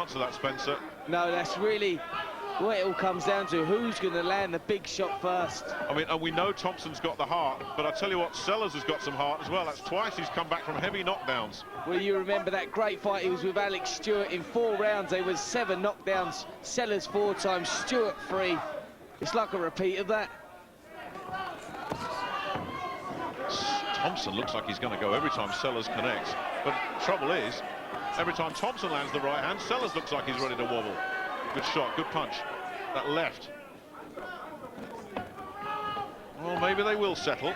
answer that, Spencer. No, that's really what it all comes down to. Who's going to land the big shot first? I mean, and we know Thompson's got the heart, but I tell you what, Sellers has got some heart as well. That's twice he's come back from heavy knockdowns. Well, you remember that great fight he was with Alex Stewart in 4 rounds. There was 7 knockdowns. Sellers 4 times, Stewart 3. It's like a repeat of that. Thompson looks like he's going to go every time Sellers connects. But the trouble is, every time Thompson lands the right hand, Sellers looks like he's ready to wobble. Good shot, good punch. That left. Well, maybe they will settle.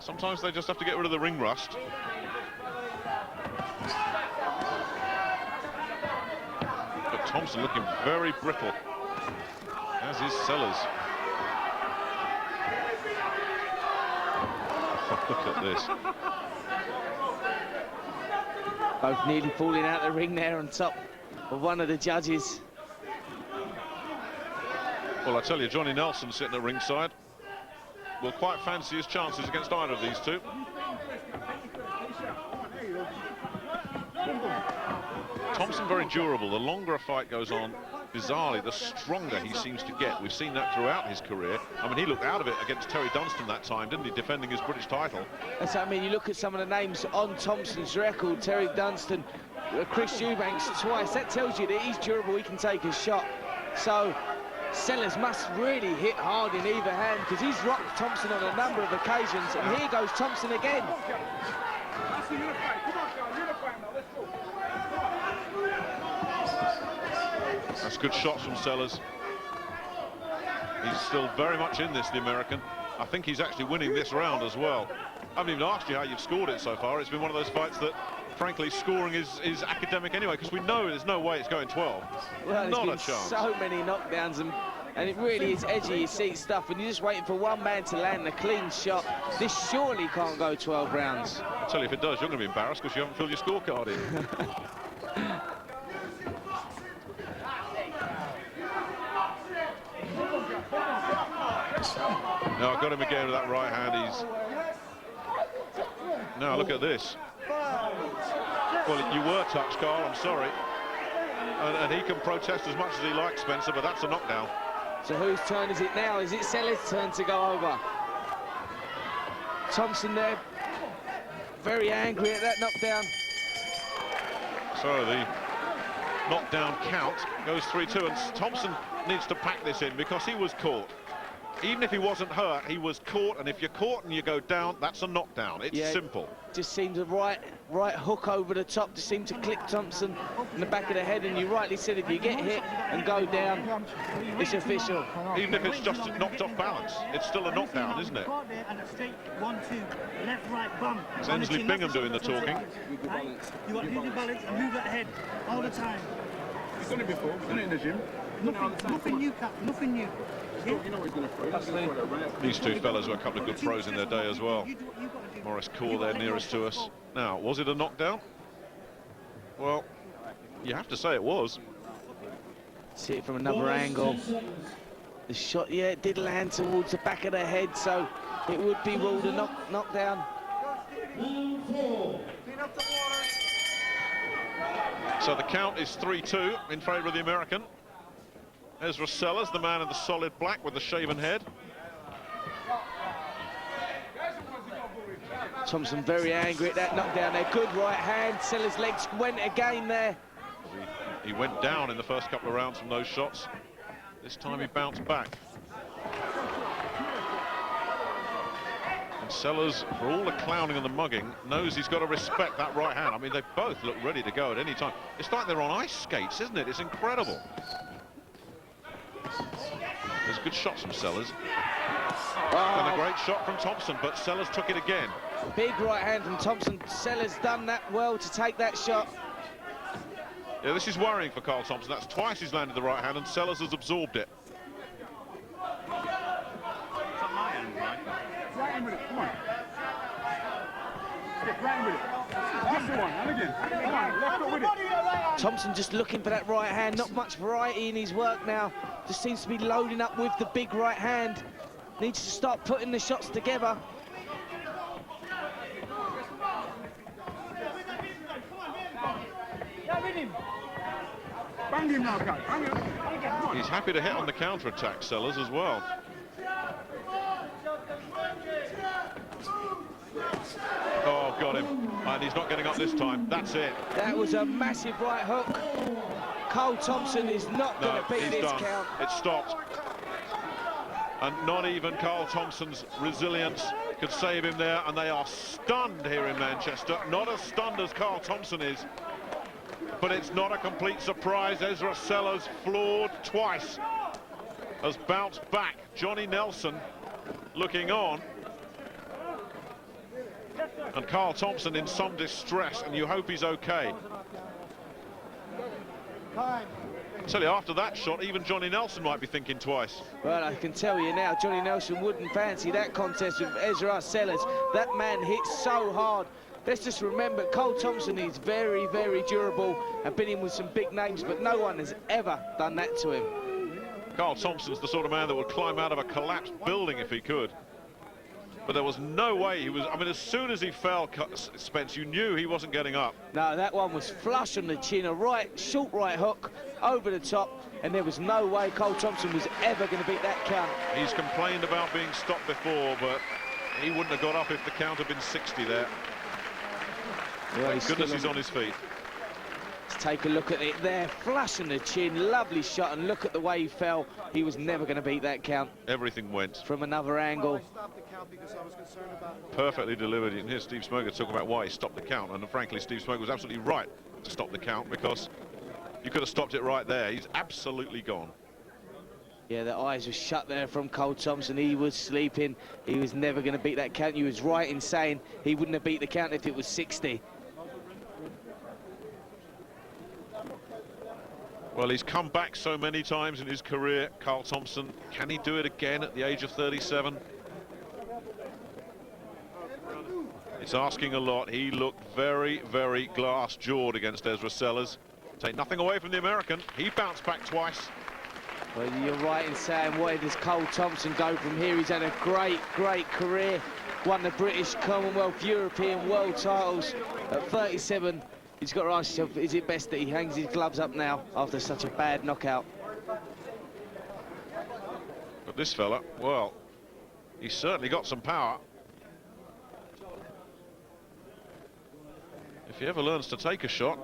Sometimes they just have to get rid of the ring rust. But Thompson looking very brittle, as is Sellers. Look at this. Both nearly falling out the ring there on top of one of the judges. Well, I tell you, Johnny Nelson sitting at ringside will quite fancy his chances against either of these two. Thompson very durable. The longer a fight goes on, bizarrely, the stronger he seems to get. We've seen that throughout his career. I mean, he looked out of it against Terry Dunstan that time, didn't he, defending his British title? That's what I mean. You look at some of the names on Thompson's record, Terry Dunstan, Chris Eubanks twice. That tells you that he's durable, he can take a shot. So Sellers must really hit hard in either hand, because he's rocked Thompson on a number of occasions, and here goes Thompson again. That's good shots from Sellers. He's still very much in this, the American. I think he's actually winning this round as well. I haven't even asked you how you've scored it so far. It's been one of those fights that, frankly, scoring is academic anyway, because we know there's no way it's going 12. Well, not a there's been chance. so many knockdowns, and it really is edgy your seat stuff, and you're just waiting for one man to land a clean shot. This surely can't go 12 rounds. I tell you, if it does, you're going to be embarrassed because you haven't filled your scorecard in. No, I got him again with that right hand. He's... Now, look at this. Well, you were touched, Carl, I'm sorry. And he can protest as much as he likes, Spencer, but that's a knockdown. So whose turn is it now? Is it Sellers' turn to go over? Thompson there, very angry at that knockdown. So the knockdown count goes 3-2, and Thompson needs to pack this in because he was caught. Even if he wasn't hurt, he was caught, and if you're caught and you go down, that's a knockdown. It's simple. Just seemed the right hook over the top to seem to click Thompson in the back of the head, and you rightly said if you get hit and go down, it's official. Even if it's just knocked off balance, it's still a knockdown, isn't it? It's Ensley Bingham doing the talking. You got to use your balance and move that head all the time. He's done it before, he's done it in the gym. Nothing new, Cap, nothing new. You know he's going to throw. These two fellas were a couple of good throws in their day as well. Morris Kaur there nearest to us. Now, was it a knockdown? Well, you have to say it was. See it from another angle. The shot, yeah, it did land towards the back of the head, so it would be ruled a knockdown. So the count is 3-2 in favour of the American. Ezra Sellers, the man in the solid black with the shaven head. Thompson very angry at that knockdown there. Good right hand. Sellers' legs went again there. He went down in the first couple of rounds from those shots. This time he bounced back. And Sellers, for all the clowning and the mugging, knows he's got to respect that right hand. I mean, they both look ready to go at any time. It's like they're on ice skates, isn't it? It's incredible. There's good shots from Sellers. And a great shot from Thompson, but Sellers took it again. Big right hand from Thompson. Sellers done that well to take that shot. Yeah, this is worrying for Carl Thompson. That's twice he's landed the right hand, and Sellers has absorbed it. Right in with it, come on. Stick right in with it. That's the one, and again. Come on, left foot with it. Thompson just looking for that right hand. Not much variety in his work now. Just seems to be loading up with the big right hand. Needs to start putting the shots together. Bang him now, guys. Bang him. Come on. He's happy to hit on the counter-attack, Sellers, as well. Oh, got him. And he's not getting up this time. That's it. That was a massive right hook. Cole Thompson is not going to beat he's this done. count. It stopped. And not even Carl Thompson's resilience could save him there, and they are stunned here in Manchester. Not as stunned as Carl Thompson is, but it's not a complete surprise. Ezra Sellers, floored twice, has bounced back. Johnny Nelson looking on, and Carl Thompson in some distress, and you hope he's okay. I tell you, after that shot, even Johnny Nelson might be thinking twice. Well, I can tell you now, Johnny Nelson wouldn't fancy that contest with Ezra Sellers. That man hits so hard. Let's just remember, Cole Thompson is very, very durable and been in with some big names, but no one has ever done that to him. Carl Thompson's the sort of man that would climb out of a collapsed building if he could. But there was no way he was... I mean, as soon as he fell, Spence, you knew he wasn't getting up. No, that one was flush on the chin, a short right hook over the top, and there was no way Cole Thompson was ever going to beat that count. He's complained about being stopped before, but he wouldn't have got up if the count had been 60 there. Well, Thank goodness he's on his feet. Let's take a look at it there, flush on the chin, lovely shot, and look at the way he fell. He was never going to beat that count. Everything went. From another angle. Perfectly delivered. You can hear Steve Smoker talk about why he stopped the count, and frankly, Steve Smoker was absolutely right to stop the count, because you could have stopped it right there. He's absolutely gone. Yeah, the eyes were shut there from Cole Thompson. He was sleeping. He was never going to beat that count. You was right in saying he wouldn't have beat the count if it was 60. Well, he's come back so many times in his career, Carl Thompson. Can he do it again at the age of 37? It's asking a lot. He looked very, very glass-jawed against Ezra Sellers. Take nothing away from the American. He bounced back twice. Well, you're right in saying, where does Cole Thompson go from here? He's had a great, great career. Won the British, Commonwealth, European world titles at 37. He's got to ask himself, is it best that he hangs his gloves up now after such a bad knockout? But this fella, well, he's certainly got some power. If he ever learns to take a shot,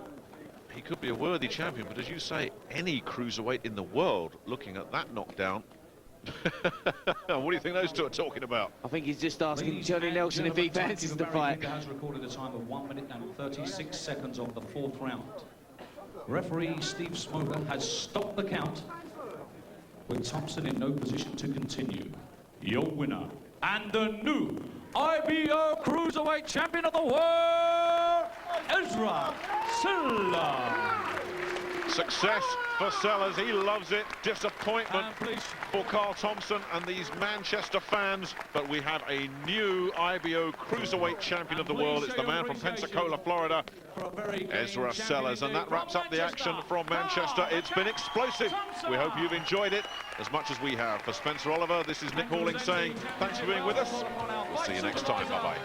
he could be a worthy champion. But as you say, any cruiserweight in the world looking at that knockdown. What do you think those two are talking about? I think he's just asking Johnny Nelson if he fancies the fight. Has recorded a time of 1 minute and 36 seconds of the 4th round. Referee Steve Smoker has stopped the count, with Thompson in no position to continue. Your winner and the new IBO Cruiserweight Champion of the World, Ezra Sellers. Success for Sellers, he loves it. Disappointment for Carl Thompson and these Manchester fans, but we have a new IBO Cruiserweight Champion of the World. It's the man from Pensacola, Florida, Ezra Sellers, and that wraps up the action from Manchester. It's been explosive. We hope you've enjoyed it as much as we have. For Spencer Oliver, this is Nick Halling saying thanks for being with us. We'll see you next time. Bye-bye.